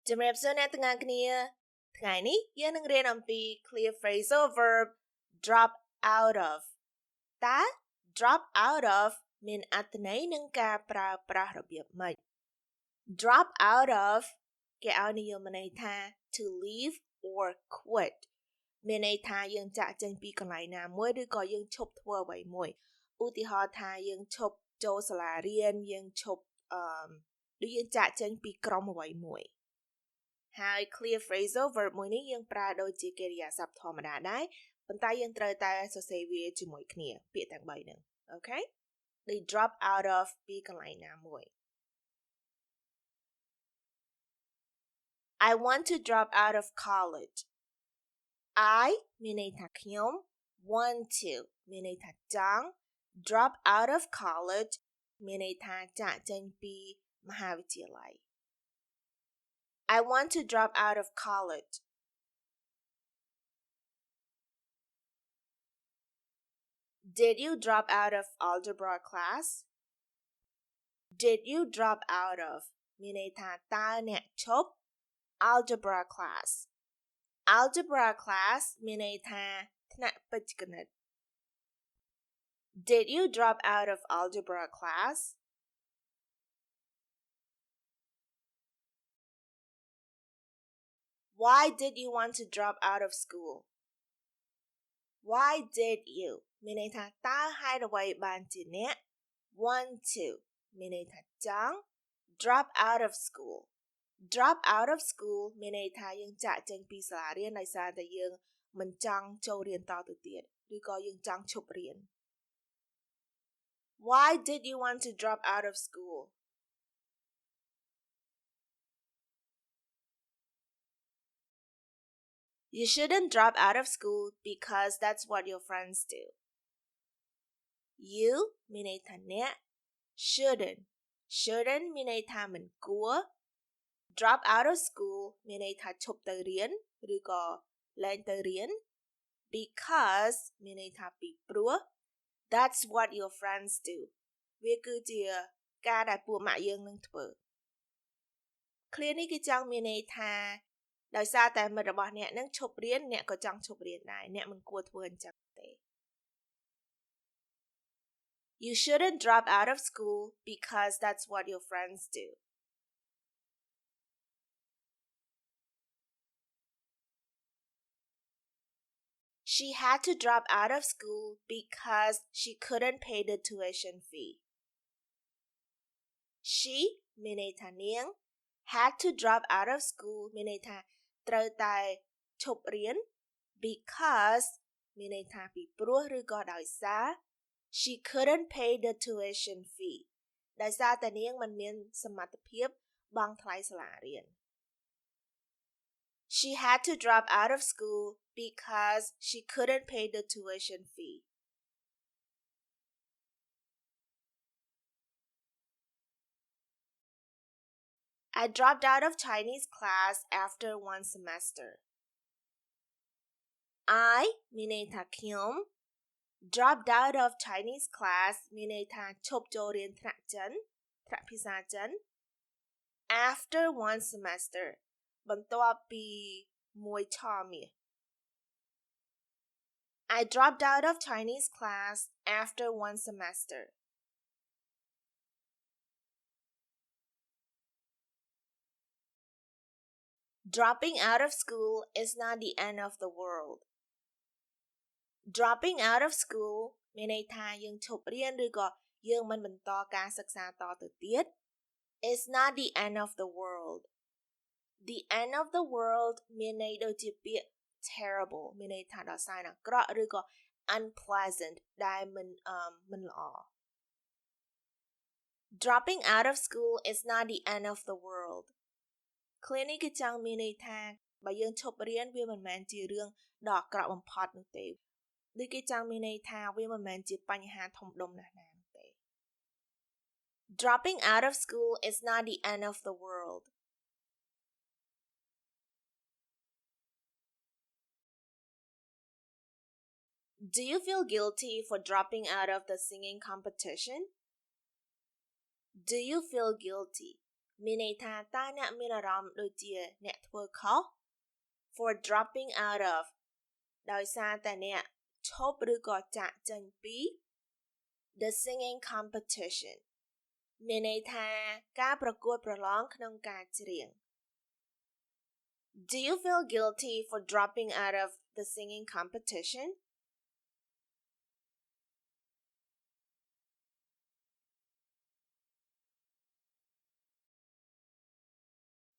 ជំរាបសួរអ្នកទាំងអស់គ្នាថ្ងៃនេះយើងនឹងរៀនអំពី clear phrasal verb drop out of តើ drop out of មានអត្ថន័យនិងការប្រើប្រាស់របៀបម៉េច drop out of គេឲ្យនិយមន័យថា to leave or quit មានន័យថាយើងចាកចេញពីកន្លែងណាមួយឬក៏យើងឈប់ធ្វើអ្វីមួយឧទាហរណ៍ថាយើងឈប់ចូលសាលារៀនយើងឈប់ឬយើងចាកចេញពីក្រុមអ្វីមួយហើយ clear phrasal verb មួយនេះយើងប្រើដូចជាកិរិយាសព្ទធម្មតាដែរប៉ុន្តែយើងត្រូវតែសរសេរវាជាមួយគ្នាពាក្យទាំង3ហ្នឹងអូខេ they drop out of ពីកន្លែងណាមួយ I want to drop out of college I មានន័យថាខ្ញុំ want to មានន័យថាចង់ drop out of college មានន័យថាចាកចេញពីមហាវិទ្យាល័យI want to drop out of college. Did you drop out of algebra class? Did you drop out of មានន័យថាតើអ្នកឈប់ algebra class. Algebra class មានន័យថាថ្នាក់បច្ចេកគណិត Did you drop out of algebra class? Why did you want to drop out of school? Why did you មានន័យថាតើហេតុអ្វីបានជាអ្នក want to មានន័យថាចង់ drop out of school drop out of school មានន័យថាយើងចាកចេញពីសាលារៀនដោយសារតែយើងមិនចង់ចូលរៀនតទៅទៀតឬក៏យើងចង់ឈប់រៀន Why did you want to drop out of school? You shouldn't drop out of school because that's what your friends do. You មានន័យថាអ្នក shouldn't មានន័យថាមិនគួរ drop out of school មានន័យថាឈប់ទៅរៀនឬក៏លែងទៅរៀន because មានន័យថាពីព្រោះ that's what your friends do វាគឺជាការដែលពួកម៉ាក់យើងនឹងធ្វើ clear នេះគឺចង់មានន័យថាដោយសារតែមិត្តរបស់អ្នកនឹងឈប់រៀនអ្នកក៏ចង់ឈប់រៀនដែរអ្នកមិនគួរធ្វើអញ្ចឹងទេ You shouldn't drop out of school because that's what your friends do. She had to drop out of school because she couldn't pay the tuition fee. She មានន័យថានាង had to drop out of school មានន័យថាត្រូវតែឈប់រៀន because មានន័យថាពីព្រោះឬក៏ដោយសារ she couldn't pay the tuition fee ដោយសារតែនាងមិនមានសមត្ថភាពបង់ថ្លៃសាលារៀន She had to drop out of school because she couldn't pay the tuition fee. I dropped out of Chinese class after one semester. I មានន័យថាខ្ញុំ dropped out of Chinese class មានន័យថាឈប់ចូលរៀនថ្នាក់ចិនថ្នាក់ភាសាចិន after one semester បន្ទាប់ពីមួយឆមាស I dropped out of Chinese class after one semester. Dropping out of school is not the end of the world. Dropping out of school មានន័យថាយើងឈប់រៀនឬក៏យើងមិនបន្តការសិក្សាតទៅទៀត is not the end of the world. The end of the world មានន័យដូចជាពាក្យ terrible មានន័យថាដល់សែនអាក្រក់ឬក៏ unpleasant ដែលមិនល្អ Dropping out of school is not the end of the world. Clear នេះគឺចង់មានន័យថាបើយើងឈប់រៀនវាមិនមែនជារឿងដ៏អាក្រក់បំផុតនោះទេដូចគេចង់មានន័យថាវាមិនមែនជាបញ្ហាធំដុំណាស់ណានោះទេ Dropping out of school is not the end of the world. Do you feel guilty for dropping out of the singing competition? Do you feel guilty? មានន័យថាតើអ្នកមានអារម្មណ៍ដូចជាអ្នកធ្វើខុស for dropping out of ដោយសារតែអ្នកឈប់ឬក៏ចាកចេញពី the singing competition មានន័យថាការប្រកួតប្រឡងក្នុងការច្រៀង Do you feel guilty for dropping out of the singing competition?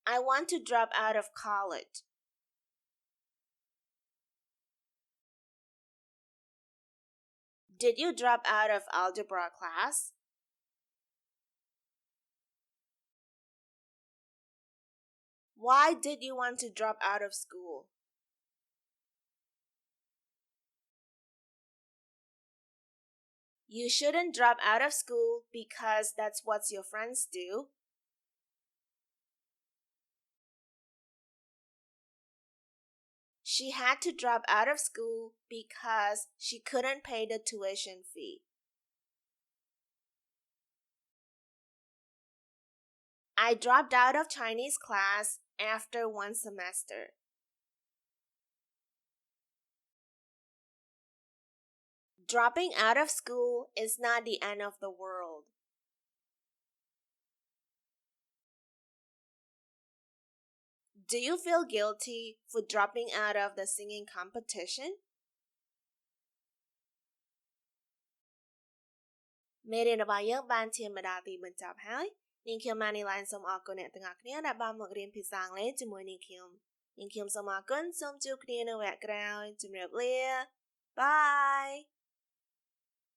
I want to drop out of college. Did you drop out of algebra class? Why did you want to drop out of school? You shouldn't drop out of school because that's what your friends do. She had to drop out of school because she couldn't pay the tuition fee. I dropped out of Chinese class after one semester. Dropping out of school is not the end of the world. Do you feel guilty for dropping out of the singing competition? មេរៀនរបស់យើងបានឈានមកដល់ទីបញ្ចប់ហើយនាងខ្ញុំ Manylen សូមអរគុណអ្នកទាំងអស់គ្នាដែលបានមករៀនភាសាអង់គ្លេសជាមួយនាងខ្ញុំសូមអរគុណសូមជួបគ្នានៅវគ្គក្រោយជម្រាបលា Bye